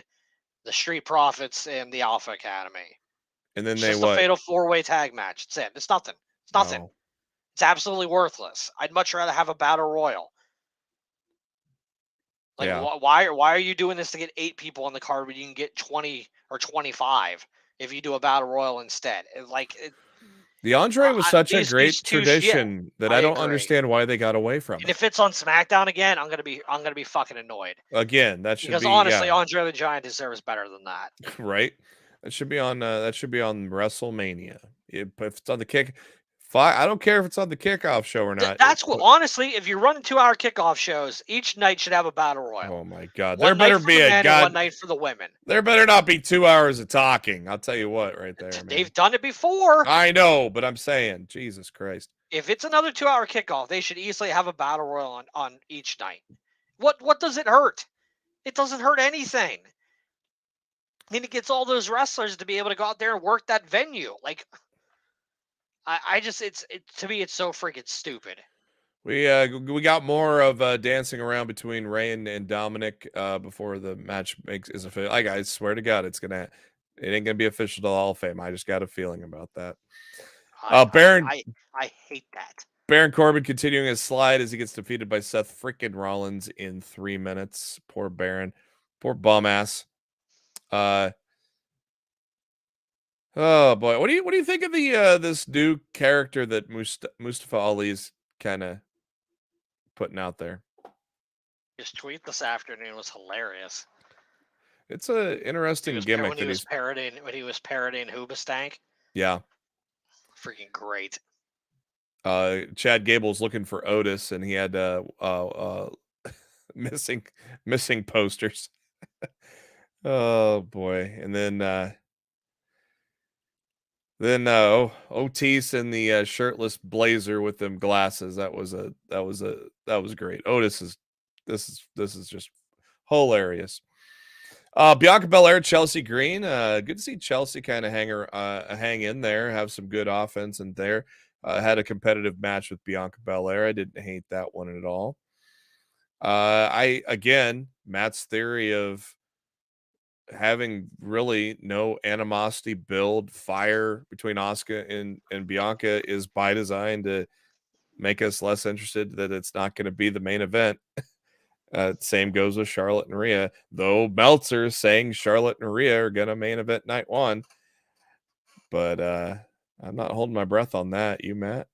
the Street Profits, and the Alpha Academy. And then it's just a fatal 4-way tag match. It's it. It's nothing. It's nothing. No. It's absolutely worthless. I'd much rather have a battle royal. Like, why are you doing this to get 8 people on the card when you can get 20 or 25 if you do a battle royal instead? The Andre was such a great tradition that I don't understand why they got away from it. And if it's on SmackDown again, I'm gonna be fucking annoyed. Again, that should because honestly, Andre the Giant deserves better than that. Right? That should be on WrestleMania. If it's on the kick. I don't care if it's on the kickoff show or not. That's what, honestly, if you're running 2-hour kickoff shows, each night should have a battle royal. Oh my God. There better be one night for the women. There better not be 2 hours of talking. I'll tell you what, right there. Man. They've done it before. I know, but I'm saying, Jesus Christ. If it's another 2-hour kickoff, they should easily have a battle royal on each night. What does it hurt? It doesn't hurt anything. I mean, it gets all those wrestlers to be able to go out there and work that venue. Like, to me, it's so freaking stupid. We got more of dancing around between Ray and Dominic before the match is official. I swear to God, it ain't gonna be official to the Hall of Fame. I just got a feeling about that. Baron, I hate that. Baron Corbin continuing his slide as he gets defeated by Seth freaking Rollins in 3 minutes. Poor Baron, poor bum ass. Oh boy, what do you think of the this new character that Mustafa Ali's kind of putting out there? His tweet this afternoon was hilarious. It's an interesting gimmick when he was parodying Hoobastank. Yeah, freaking great. Chad Gable's looking for Otis, and he had missing posters. Oh boy, and then Otis in the shirtless blazer with them glasses. That was great. Otis is just hilarious. Bianca Belair, Chelsea Green. Good to see Chelsea kind of hang in there, have some good offense in there. Had a competitive match with Bianca Belair. I didn't hate that one at all. Matt's theory of having really no animosity fire between Asuka and Bianca is by design to make us less interested that it's not going to be the main event. Same goes with Charlotte and Rhea, though Meltzer saying Charlotte and Rhea are going to main event night one. But I'm not holding my breath on that. You, Matt?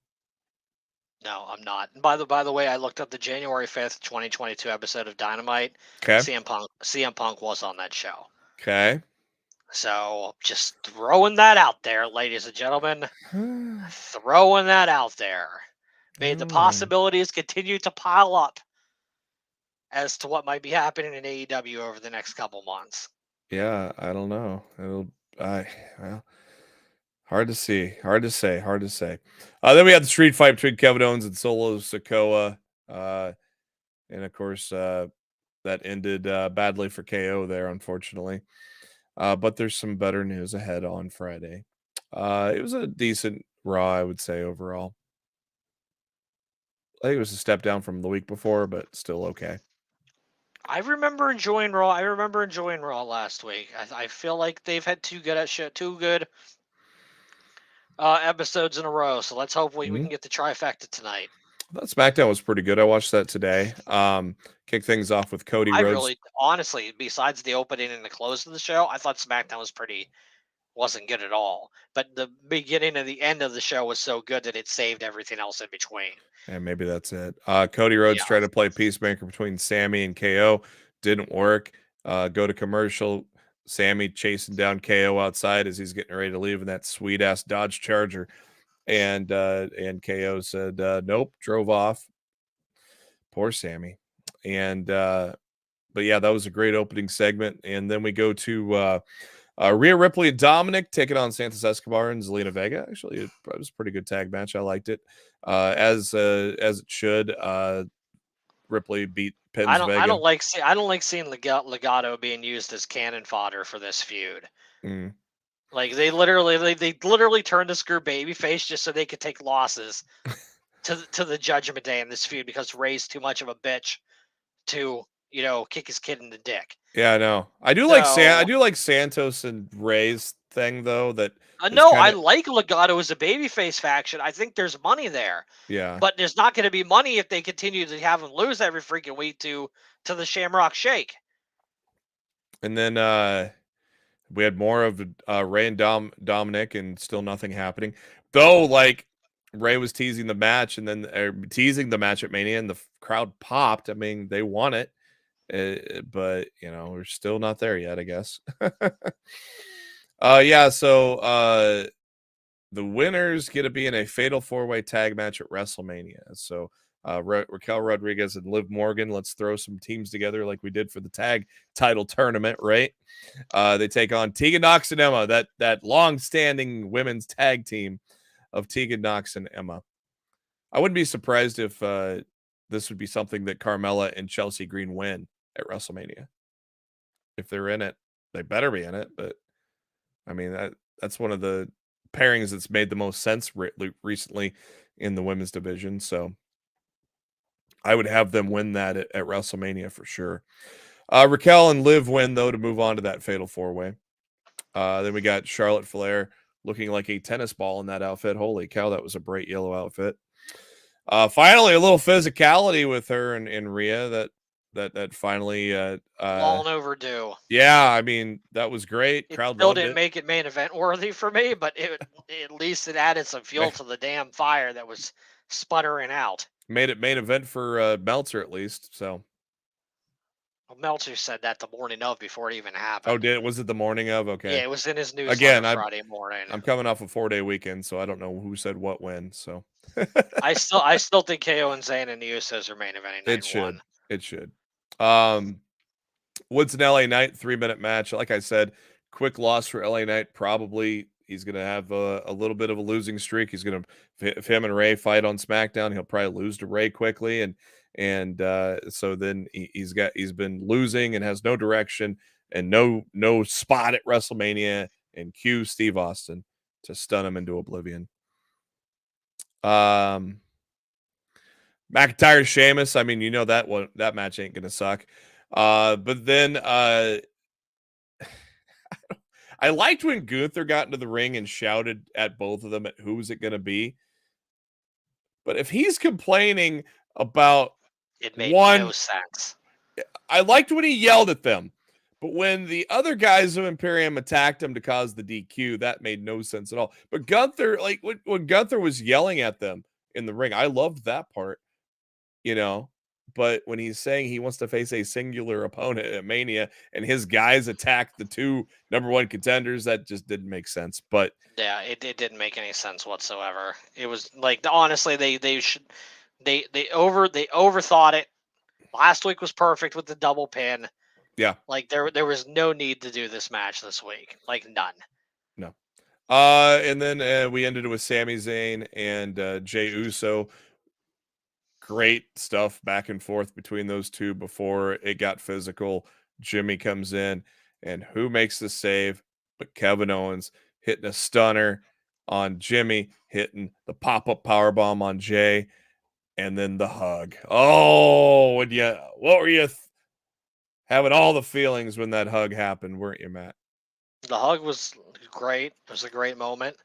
No, I'm not. And by the way, I looked up the January 5th, 2022 episode of Dynamite. Okay. CM Punk was on that show. Okay. So just throwing that out there, ladies and gentlemen. Throwing that out there. May the possibilities continue to pile up as to what might be happening in AEW over the next couple months. Yeah, I don't know. Well, hard to see. Hard to say. Then we had the street fight between Kevin Owens and Solo Sikoa. And of course, that ended badly for KO there, unfortunately. But there's some better news ahead on Friday. It was a decent Raw, I would say, overall. I think it was a step down from the week before, but still okay. I remember enjoying Raw. Last week. I feel like they've had two good episodes in a row. So let's hope we can get the trifecta tonight. That SmackDown was pretty good. I watched that today. Kick things off with Cody Rhodes. Really, honestly, besides the opening and the close of the show, I thought SmackDown wasn't good at all. But the beginning and the end of the show was so good that it saved everything else in between. And maybe that's it. Cody Rhodes tried to play peacemaker between Sammy and KO. Didn't work. Go to commercial. Sammy chasing down KO outside as he's getting ready to leave in that sweet ass Dodge Charger. And KO said, nope, drove off. Poor Sammy. And but yeah, that was a great opening segment. And then we go to Rhea Ripley and Dominic taking on Santos Escobar and Zelina Vega. Actually, it was a pretty good tag match. I liked it. As it should. Ripley beat Vega. I don't like seeing Legado being used as cannon fodder for this feud. Like they literally turned this group babyface just so they could take losses to the Judgment Day in this feud because Ray's too much of a bitch to kick his kid in the dick. Yeah, I know. I do like Santos and Ray's thing though. That I like Legado as a babyface faction. I think there's money there. Yeah, but there's not going to be money if they continue to have him lose every freaking week to the Shamrock Shake. And then we had more of Ray and Dominic, and still nothing happening. Though, like Ray was teasing the match, and then teasing the match at Mania, and the crowd popped. I mean, they won it, but we're still not there yet, I guess. So the winners get to be in a fatal 4-way tag match at WrestleMania. So Raquel Rodriguez and Liv Morgan, let's throw some teams together like we did for the tag title tournament, right? They take on Tegan Nox and Emma, that long-standing women's tag team of Tegan Nox and Emma. I wouldn't be surprised if this would be something that Carmella and Chelsea Green win at WrestleMania. If they're in it, they better be in it. But I mean, that's one of the pairings that's made the most sense recently in the women's division. So I would have them win that at WrestleMania for sure. Raquel and Liv win, though, to move on to that fatal 4-way. Then we got Charlotte Flair looking like a tennis ball in that outfit. Holy cow, that was a bright yellow outfit. Finally, a little physicality with her and Rhea that finally long overdue. Yeah, I mean, that was great. Crowd still didn't make it main event worthy for me, but at least it added some fuel to the damn fire that was sputtering out. Made it main event for Meltzer at least. So Meltzer said that the morning of, before it even happened. Oh, was it the morning of? Okay. Yeah, it was in his newsletter Friday morning. I'm coming off a 4-day weekend, so I don't know who said what when. So I still think KO and Zayn and the Usos are main eventing night one. It should. Woods and LA Knight 3-minute match. Like I said, quick loss for LA Knight. Probably he's going to have a little bit of a losing streak. He's going to, if him and Ray fight on SmackDown, he'll probably lose to Ray quickly, and so then he's been losing and has no direction and no spot at WrestleMania, and cue Steve Austin to stun him into oblivion. McIntyre Sheamus, I mean, that match ain't gonna suck. But then I liked when Gunther got into the ring and shouted at both of them at who's it gonna be. But if he's complaining about it made no sense. I liked when he yelled at them. But when the other guys of Imperium attacked him to cause the DQ, that made no sense at all. But Gunther, like when Gunther was yelling at them in the ring, I loved that part, But when he's saying he wants to face a singular opponent at Mania and his guys attacked the two #1 contenders, that just didn't make sense. But yeah, it didn't make any sense whatsoever. It was like, honestly, they overthought it. Last week was perfect with the double pin. Yeah. Like there was no need to do this match this week. Like none. No. And then we ended it with Sami Zayn and Jey Uso. Great stuff back and forth between those two before it got physical. Jimmy comes in, and who makes the save but Kevin Owens hitting a stunner on Jimmy, hitting the pop-up powerbomb on Jey, and then the hug. Oh, what were you having all the feelings when that hug happened, weren't you, Matt? The hug was great. It was a great moment.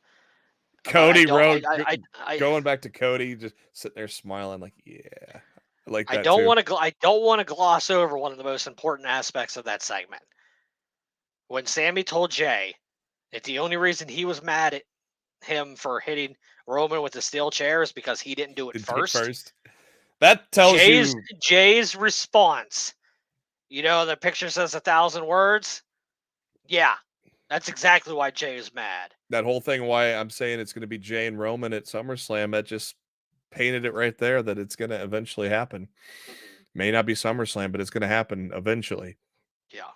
Cody wrote, going back to Cody, just sitting there smiling like, yeah, I like that. I don't want to gloss over one of the most important aspects of that segment. When Sami told Jey that the only reason he was mad at him for hitting Roman with the steel chair is because he didn't do it first. That tells Jay's response. The picture says 1,000 words. Yeah, that's exactly why Jey is mad. That whole thing, why I'm saying it's going to be Jey and Roman at SummerSlam, that just painted it right there that it's going to eventually happen. Mm-hmm. May not be SummerSlam, but it's going to happen eventually. Yeah.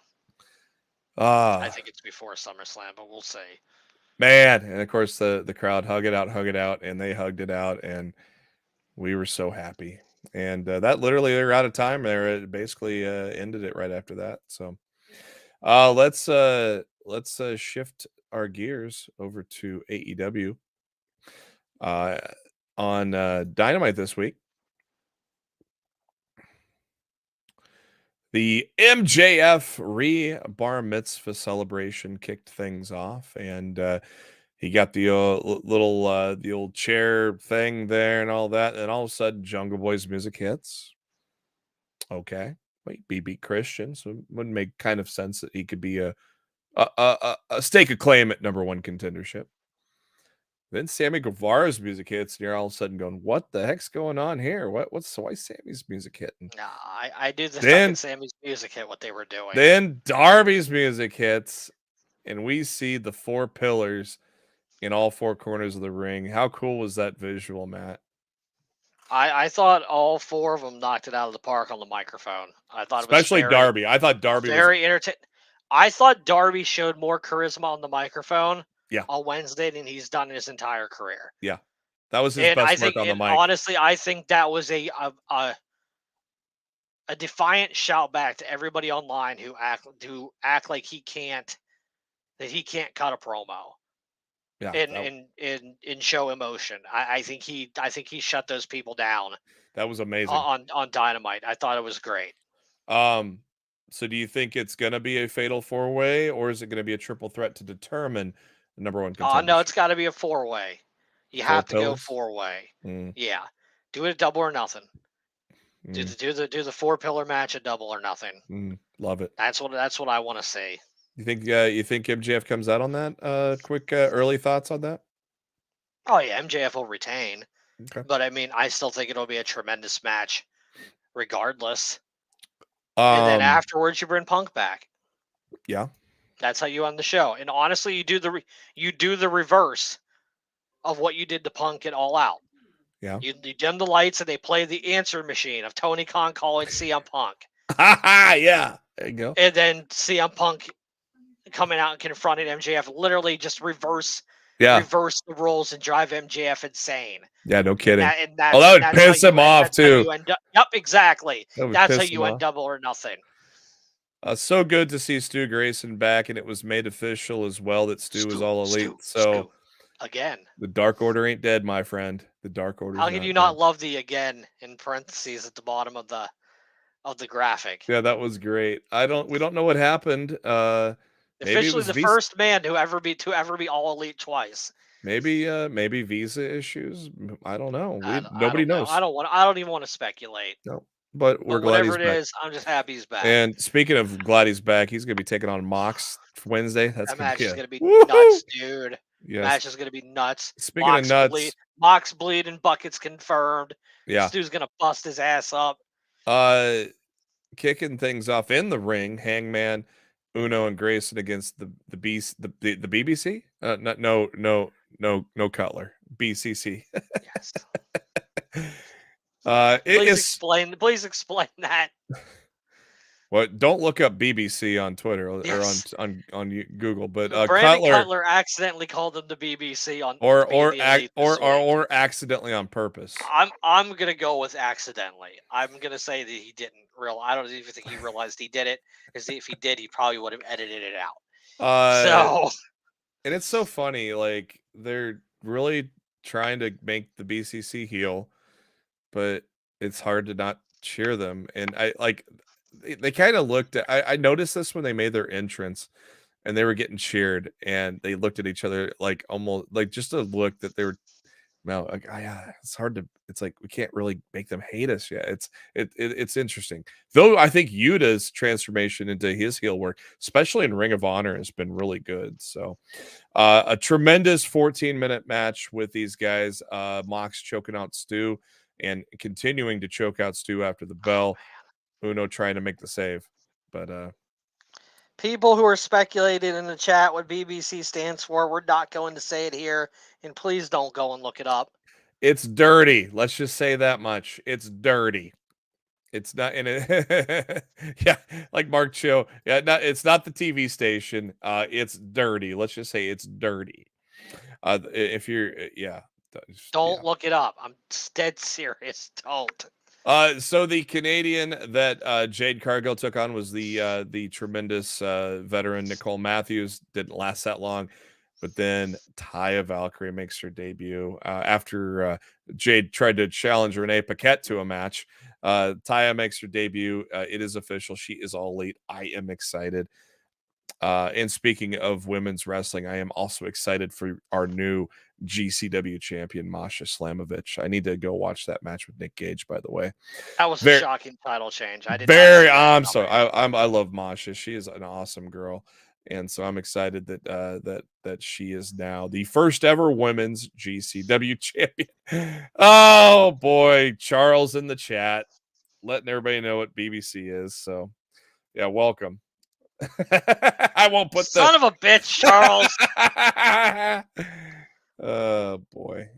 I think it's before SummerSlam, but we'll see. Man, and of course the crowd hug it out, and they hugged it out, and we were so happy. And that literally, they're out of time there. It basically ended it right after that. So let's shift our gears over to AEW. On Dynamite this week, the MJF Bar Mitzvah celebration kicked things off, and he got the the old chair thing there and all that, and all of a sudden Jungle Boy's music hits. Okay, wait, BB Christian, so it wouldn't make kind of sense that he could be a stake a claim at #1 contendership. Then Sammy Guevara's music hits, and you're all of a sudden going, "What the heck's going on here? Why Sammy's music hitting?" Nah, I do the second Sammy's music hit what they were doing. Then Darby's music hits, and we see the 4 pillars in all 4 corners of the ring. How cool was that visual, Matt? I thought all 4 of them knocked it out of the park on the microphone. I thought, especially Darby. I thought Darby very entertaining. I thought Darby showed more charisma on the microphone. Yeah. On Wednesday than he's done in his entire career. Yeah. That was his best work on the mic. Honestly, I think that was a defiant shout back to everybody online who act like he can't cut a promo. Yeah. And show emotion. I think he shut those people down. That was amazing. On Dynamite. I thought it was great. So do you think it's going to be a fatal 4-way, or is it going to be a triple threat to determine the #1 contender? No, it's got to be a 4-way. You have to go 4-way. Yeah. Do it a double or nothing. Do the 4-pillar match a double or nothing. Love it. That's what I want to see. You think MJF comes out on that? Quick early thoughts on that? Oh yeah, MJF will retain. Okay. But I mean, I still think it'll be a tremendous match regardless. And then afterwards you bring Punk back. Yeah. That's how you end the show. And honestly, you do the reverse of what you did to Punk at All Out. Yeah. You dim the lights and they play the answer machine of Tony Khan calling CM Punk. Yeah. There you go. And then CM Punk coming out and confronting MJF, literally just reverse the roles and drive MJF insane. Yeah, no kidding. That would piss him off too. Yep, exactly. That's how you end double or nothing. So good to see Stu Grayson back, and it was made official as well that Stu is all elite. Stu. Again, the Dark Order ain't dead, my friend. The Dark Order. How can you not love the again in parentheses at the bottom of the graphic? Yeah, that was great. We don't know what happened. Officially the first man to ever be all elite twice. Maybe visa issues. I don't know. Nobody don't know. knows. I don't even want to speculate. No, but we're glad whatever he's it back. is, I'm just happy he's back. And speaking of glad he's back, he's gonna be taking on Mox Wednesday. That match is gonna be woo-hoo! Nuts, dude. Yes. Match is gonna be nuts. Speaking of nuts, Mox bleeding buckets confirmed. Yeah, Stu's gonna bust his ass up. Kicking things off in the ring, Hangman, Uno, and Grayson against the BBC. No Cutler. BCC. Yes. Please explain that. Well, don't look up BBC on Twitter or on Google, but Brandon Cutler accidentally called them the BBC on or accidentally on purpose. I'm gonna go with accidentally. I'm gonna say that he didn't realize. I don't even think he realized he did it. Because if he did, he probably would have edited it out. And it's so funny. Like they're really trying to make the BCC heel, but it's hard to not cheer them. And they kind of looked at, I noticed this when they made their entrance and they were getting cheered and they looked at each other like almost like just a look that they were it's hard to, it's like we can't really make them hate us yet. It's interesting though. I think Yuta's transformation into his heel work, especially in Ring of Honor, has been really good. So a tremendous 14-minute match with these guys. Mox choking out Stu and continuing to choke out Stu after the bell. Uno trying to make the save, but people who are speculating in the chat what BBC stands for, we're not going to say it here, and please don't go and look it up. It's dirty. Let's just say that much. It's dirty. It's not in it. Yeah, like Mark Cho. Yeah, it's not the TV station. It's dirty. Let's just say it's dirty. If you're, don't look it up. I'm dead serious. Don't. So the Canadian that Jade Cargill took on was the tremendous veteran Nicole Matthews. Didn't last that long, but then Taya Valkyrie makes her debut after Jade tried to challenge Renee Paquette to a match. Taya makes her debut. It is official. She is All Elite. I am excited. And speaking of women's wrestling, I am also excited for our new GCW champion, Masha Slamovich. I need to go watch that match with Nick Gage, by the way. That was a shocking title change. I love Masha. She is an awesome girl. And so I'm excited that she is now the first ever women's GCW champion. Oh boy, Charles in the chat, letting everybody know what BBC is. So yeah, welcome. I won't put son of a bitch, Charles. Oh boy.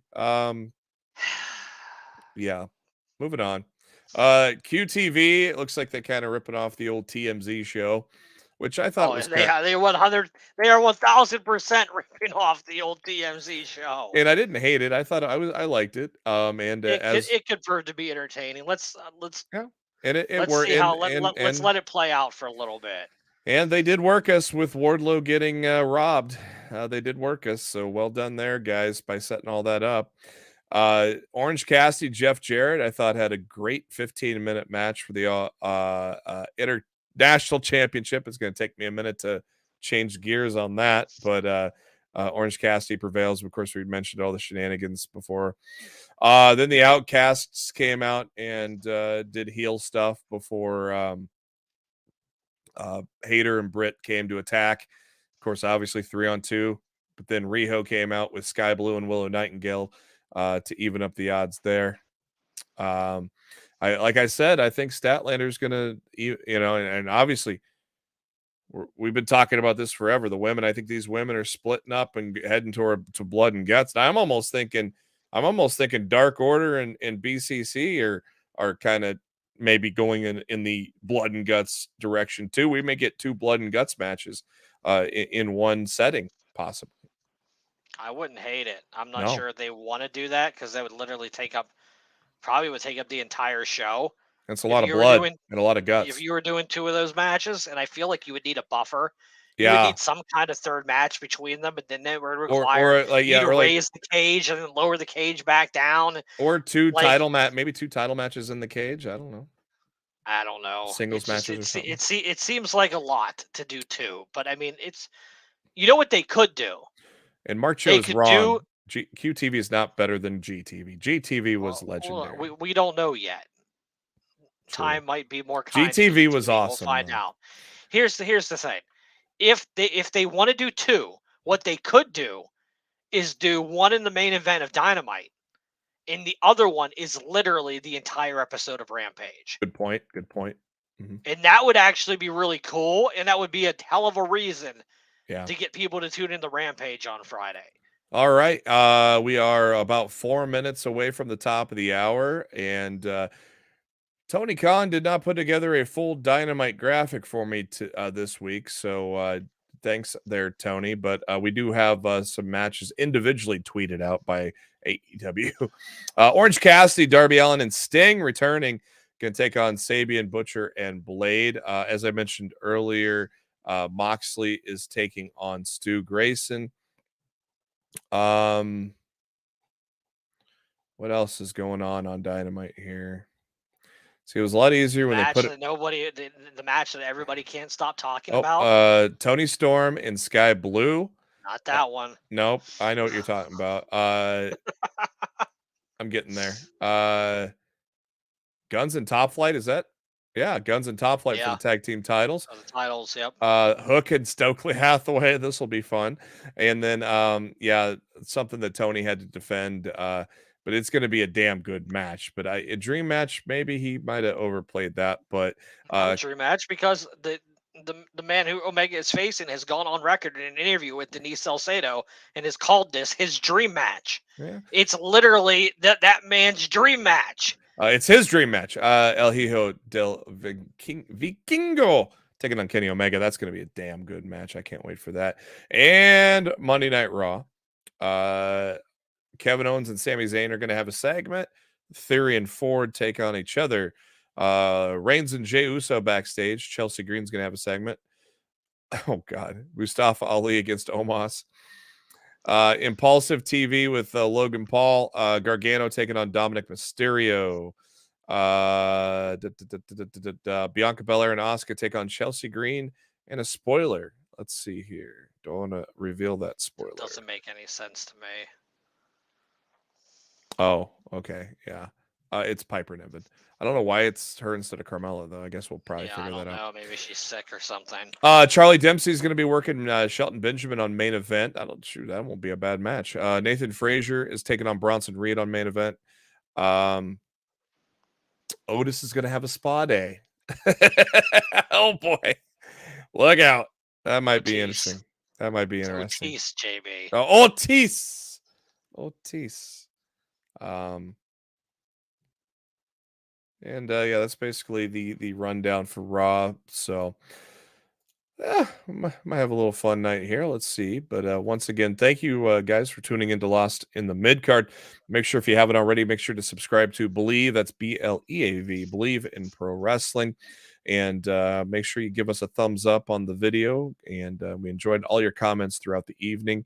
Yeah. Moving on. QTV, it looks like they're kind of ripping off the old TMZ show, which I thought was they are 1000% ripping off the old TMZ show. And I didn't hate it. I thought I liked it. And it could prove to be entertaining. Let's yeah. And let's see how let's let it play out for a little bit. And they did work us with Wardlow getting robbed. They did work us. So well done there, guys, by setting all that up. Orange Cassidy, Jeff Jarrett, I thought had a great 15-minute match for the International Championship. It's going to take me a minute to change gears on that. But Orange Cassidy prevails. Of course, we mentioned all the shenanigans before. Then the Outcasts came out and did heel stuff before Hayter and Britt came to attack. Of course, obviously 3-on-2, but then Riho came out with Sky Blue and Willow Nightingale to even up the odds there. Like I said, I think Statlander's gonna, and obviously we've been talking about this forever. The women, I think these women are splitting up and heading to blood and guts. Now I'm almost thinking Dark Order and BCC are kind of maybe going in the blood and guts direction too. We may get 2 blood and guts matches in one setting, possibly. I wouldn't hate it. I'm not sure if they want to do that because that would literally take up the entire show. That's a lot of blood and a lot of guts. If you were doing 2 of those matches, and I feel like you would need a buffer. You would need some kind of third match between them, but then they would require you to raise the cage and then lower the cage back down. Or 2 maybe 2 title matches in the cage. I don't know. Singles matches or something. It seems like a lot to do 2, but I mean, it's what they could do. And Mark Cho's wrong. QTV is not better than GTV. GTV was legendary. We don't know yet. True. Time might be more kind. GTV was awesome. We'll find out. Here's the thing. If they want to do two, what they could do is do one in the main event of Dynamite, and the other one is literally the entire episode of Rampage. Good point. Mm-hmm. And that would actually be really cool, and that would be a hell of a reason to get people to tune in to Rampage on Friday. All right. We are about 4 minutes away from the top of the hour, and Tony Khan did not put together a full Dynamite graphic for me this week, so thanks there, Tony. But we do have some matches individually tweeted out by AEW. Orange Cassidy, Darby Allin, and Sting returning. Going to take on Sabian, Butcher, and Blade. As I mentioned earlier, Moxley is taking on Stu Grayson. What else is going on Dynamite here? See, it was a lot easier when they put it. The match that everybody can't stop talking about. Tony Storm and Sky Blue. Not that one. Nope, I know what you're talking about. I'm getting there. Guns and Top Flight, is that? Yeah, Guns and Top Flight for the tag team titles. For the titles, yep. Hook and Stokely Hathaway. This will be fun. And then, something that Tony had to defend. But it's going to be a damn good match. But a dream match, maybe he might have overplayed that. But dream match because the man who Omega is facing has gone on record in an interview with Denise Salcedo and has called this his dream match. Yeah. It's literally that man's dream match. It's his dream match. El Hijo del Vikingo taking on Kenny Omega. That's going to be a damn good match. I can't wait for that. And Monday Night Raw. Kevin Owens and Sami Zayn are going to have a segment. Theory and Ford take on each other. Reigns and Jey Uso backstage. Chelsea Green's going to have a segment. Oh, God. Mustafa Ali against Omos. Impulsive TV with Logan Paul. Gargano taking on Dominic Mysterio. Bianca Belair and Asuka take on Chelsea Green. And a spoiler. Let's see here. Don't want to reveal that spoiler. It doesn't make any sense to me. Oh, okay. Yeah. It's Piper Niven. I don't know why it's her instead of Carmella, though. I guess we'll probably figure that out. Maybe she's sick or something. Charlie Dempsey's going to be working Shelton Benjamin on main event. That won't be a bad match. Nathan Frazier is taking on Bronson Reed on main event. Otis is going to have a spa day. Oh, boy. Look out. That might be interesting. That might be interesting. Otis, JB. Otis. That's basically the rundown for Raw. So, might have a little fun night here. Let's see. But once again, thank you guys for tuning into Lost in the Midcard. Make sure if you haven't already, make sure to subscribe to Believe. That's BLEAV, Believe in Pro Wrestling. And make sure you give us a thumbs up on the video. And we enjoyed all your comments throughout the evening.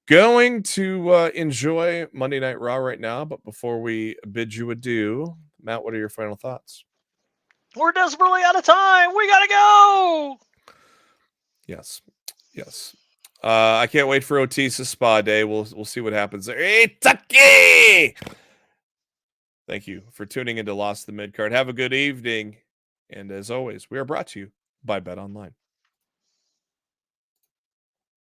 Going to enjoy Monday Night Raw right now, but before we bid you adieu, Matt, what are your final thoughts? We're desperately out of time. We gotta go. Yes. I can't wait for Otis's spa day. We'll see what happens there. Hey, Tucky! Thank you for tuning into Lost the Midcard. Have a good evening, and as always, we are brought to you by Bet Online.